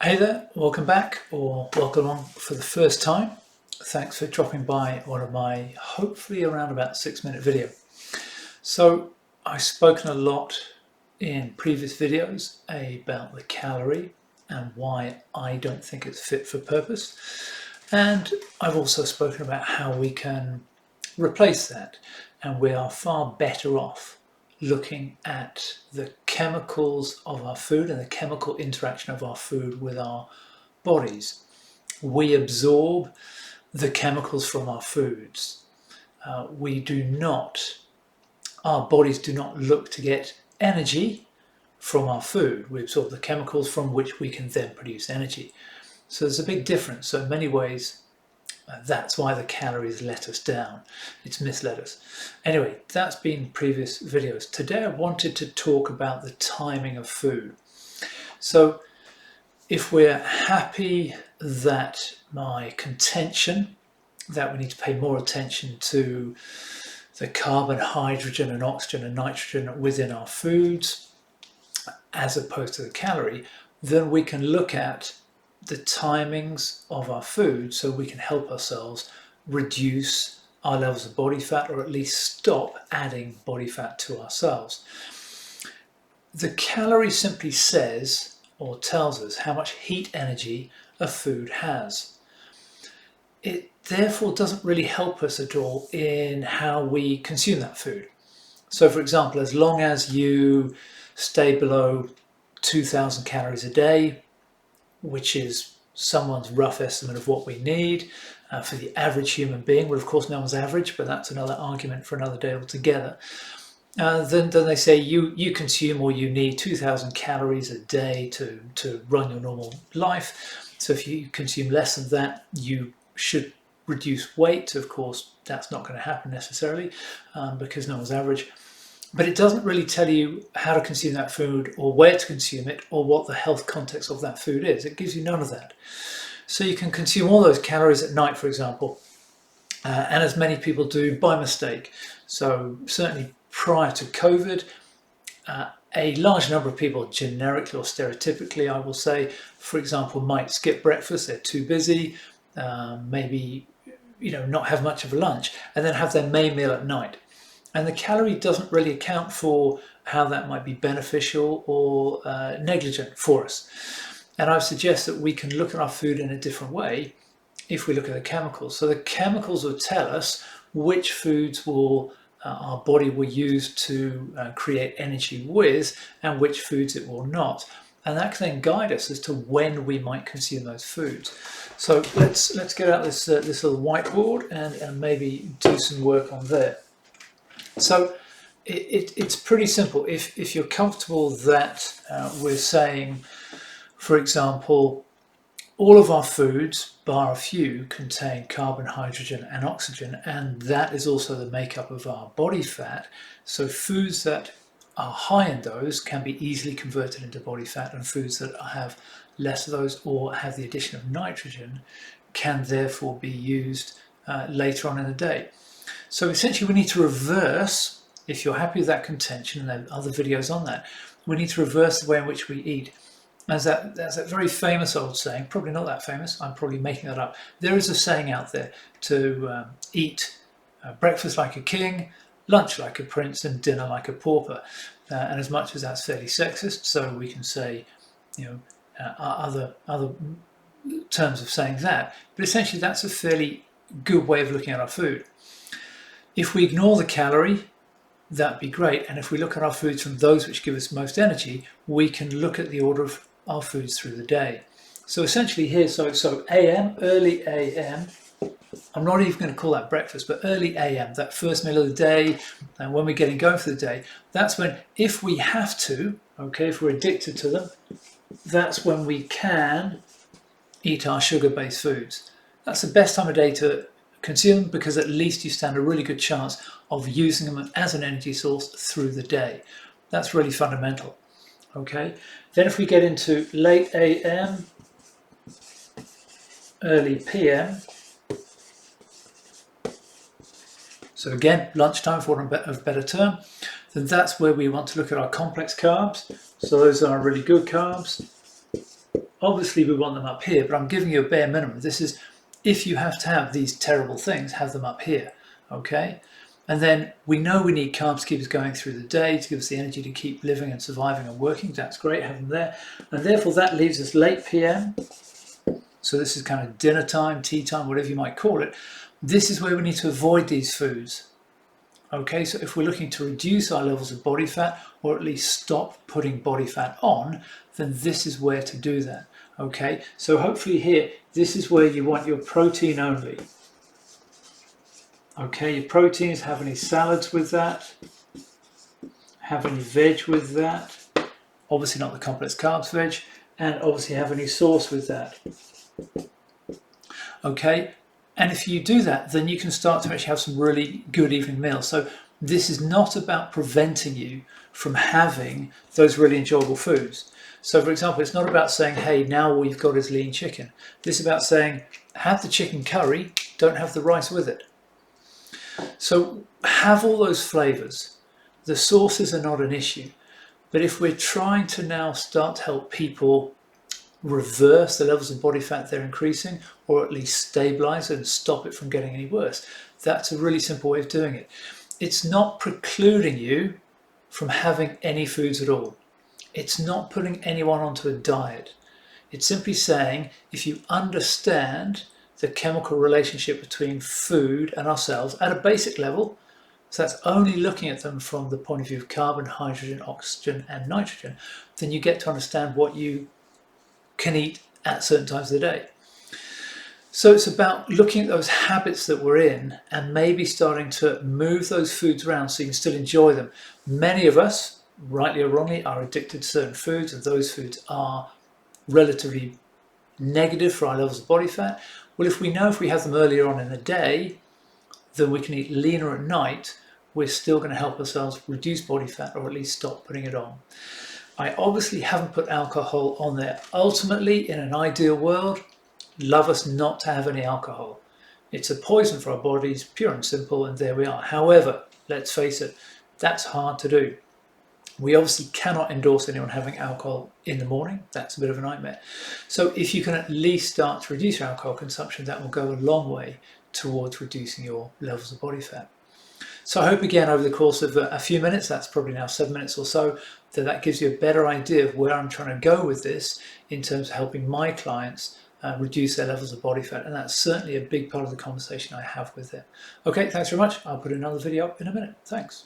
Hey there, welcome back or welcome along for the first time. Thanks for dropping by one of my hopefully around about 6-minute video. So I've spoken a lot in previous videos about the calorie and why I don't think it's fit for purpose. And I've also spoken about how we can replace that, and we are far better off looking at the chemicals of our food and the chemical interaction of our food with our bodies. We absorb the chemicals from our foods. Our bodies do not look to get energy from our food. We absorb the chemicals from which we can then produce energy. So there's a big difference. So in many ways, that's why the calories let us down. It's misled us. Anyway, that's been previous videos. Today I wanted to talk about the timing of food. So if we're happy that my contention that we need to pay more attention to the carbon, hydrogen and oxygen and nitrogen within our foods as opposed to the calorie, then we can look at the timings of our food so we can help ourselves reduce our levels of body fat, or at least stop adding body fat to ourselves. The calorie simply says or tells us how much heat energy a food has. It therefore doesn't really help us at all in how we consume that food. So for example, as long as you stay below 2,000 calories a day, which is someone's rough estimate of what we need for the average human being. Well, of course, no one's average, but that's another argument for another day altogether. Then they say you consume or you need 2,000 calories a day to run your normal life. So if you consume less than that, you should reduce weight. Of course, that's not going to happen necessarily because no one's average. But it doesn't really tell you how to consume that food or where to consume it or what the health context of that food is. It gives you none of that. So you can consume all those calories at night, for example, and as many people do by mistake. So certainly prior to COVID, a large number of people, generically or stereotypically, I will say, for example, might skip breakfast. They're too busy, maybe not have much of a lunch, and then have their main meal at night. And the calorie doesn't really account for how that might be beneficial or negligent for us. And I suggest that we can look at our food in a different way if we look at the chemicals. So the chemicals will tell us which foods our body will use to create energy with and which foods it will not. And that can then guide us as to when we might consume those foods. So let's get out this little whiteboard and maybe do some work on there. So it's pretty simple. If you're comfortable that we're saying, for example, all of our foods, bar a few, contain carbon, hydrogen and oxygen, and that is also the makeup of our body fat. So foods that are high in those can be easily converted into body fat, and foods that have less of those or have the addition of nitrogen can therefore be used later on in the day. So essentially we need to reverse, if you're happy with that contention, and there are other videos on that, we need to reverse the way in which we eat. There's that very famous old saying, probably not that famous, I'm probably making that up. There is a saying out there to eat breakfast like a king, lunch like a prince, and dinner like a pauper. And as much as that's fairly sexist, so we can say, other terms of saying that, but essentially that's a fairly good way of looking at our food. If we ignore the calorie, that'd be great. And if we look at our foods from those which give us most energy, we can look at the order of our foods through the day. So essentially here, so AM, early AM, I'm not even going to call that breakfast, but early AM, that first meal of the day, and when we're getting going for the day, that's when, if we have to, if we're addicted to them, that's when we can eat our sugar-based foods. That's the best time of day to consume them, because at least you stand a really good chance of using them as an energy source through the day. That's really fundamental. Then if we get into late AM, early PM, so again, lunchtime for want of a better term, then that's where we want to look at our complex carbs. So those are really good carbs. Obviously we want them up here, but I'm giving you a bare minimum. This is if you have to have these terrible things, have them up here, okay? And then we know we need carbs to keep us going through the day, to give us the energy to keep living and surviving and working. That's great, have them there. And therefore that leaves us late PM. So this is kind of dinner time, tea time, whatever you might call it. This is where we need to avoid these foods. Okay, so if we're looking to reduce our levels of body fat, or at least stop putting body fat on, then this is where to do that. Okay, so hopefully here, this is where you want your protein only. Okay, your proteins, have any salads with that, have any veg with that, obviously not the complex carbs veg, and obviously have any sauce with that. Okay, and if you do that, then you can start to actually have some really good evening meals. So this is not about preventing you from having those really enjoyable foods. So for example, it's not about saying, hey, now all you've got is lean chicken. This is about saying, have the chicken curry, don't have the rice with it. So have all those flavors. The sauces are not an issue. But if we're trying to now start to help people reverse the levels of body fat they're increasing, or at least stabilize it and stop it from getting any worse, that's a really simple way of doing it. It's not precluding you from having any foods at all. It's not putting anyone onto a diet. It's simply saying, if you understand the chemical relationship between food and ourselves at a basic level, so that's only looking at them from the point of view of carbon, hydrogen, oxygen, and nitrogen, then you get to understand what you can eat at certain times of the day. So it's about looking at those habits that we're in and maybe starting to move those foods around so you can still enjoy them. Many of us, rightly or wrongly, are addicted to certain foods, and those foods are relatively negative for our levels of body fat. Well, if we know if we have them earlier on in the day, then we can eat leaner at night, we're still going to help ourselves reduce body fat, or at least stop putting it on. I obviously haven't put alcohol on there. Ultimately, in an ideal world, love us not to have any alcohol. It's a poison for our bodies, pure and simple, and there we are. However, let's face it, that's hard to do. We obviously cannot endorse anyone having alcohol in the morning. That's a bit of a nightmare. So if you can at least start to reduce your alcohol consumption, that will go a long way towards reducing your levels of body fat. So I hope again over the course of a few minutes, that's probably now 7 minutes or so, that gives you a better idea of where I'm trying to go with this in terms of helping my clients reduce their levels of body fat. And that's certainly a big part of the conversation I have with them. Okay, thanks very much. I'll put another video up in a minute. Thanks.